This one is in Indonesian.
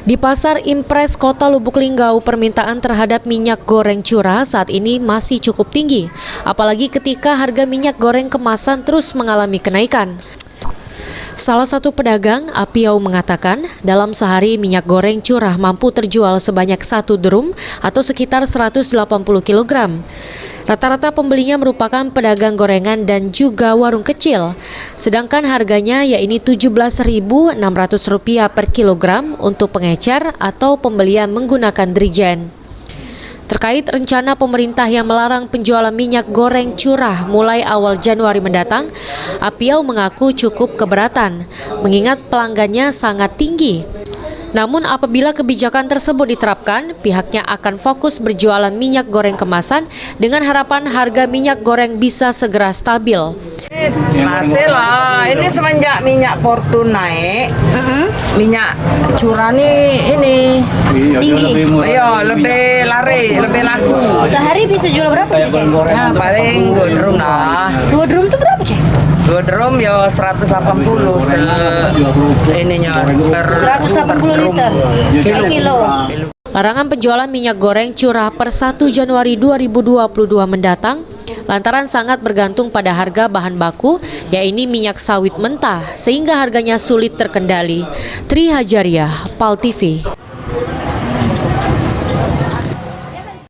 Di Pasar Impres Kota Lubuk Linggau, permintaan terhadap minyak goreng curah saat ini masih cukup tinggi, apalagi ketika harga minyak goreng kemasan terus mengalami kenaikan. Salah satu pedagang, Apiau, mengatakan dalam sehari minyak goreng curah mampu terjual sebanyak 1 drum atau sekitar 180 kg. Rata-rata pembelinya merupakan pedagang gorengan dan juga warung kecil. Sedangkan harganya yaitu Rp17.600 per kilogram untuk pengecer atau pembelian menggunakan dirijen. Terkait rencana pemerintah yang melarang penjualan minyak goreng curah mulai awal Januari mendatang, Apiau mengaku cukup keberatan, mengingat pelanggannya sangat tinggi. Namun apabila kebijakan tersebut diterapkan, pihaknya akan fokus berjualan minyak goreng kemasan dengan harapan harga minyak goreng bisa segera stabil. Masih lah, ini semenjak minyak Fortune naik, minyak curah nih ini tinggi. iya lebih laku. Sehari bisa jual berapa tuh, Cek? Ya paling 2 drum lah. 2 drum tuh berapa, Cek? 2 drum ya 180 ininya per 180 liter per kilo. Larangan penjualan minyak goreng curah per 1 Januari 2022 mendatang lantaran sangat bergantung pada harga bahan baku, yaitu minyak sawit mentah, sehingga harganya sulit terkendali. Tri Hajariah, PAL TV.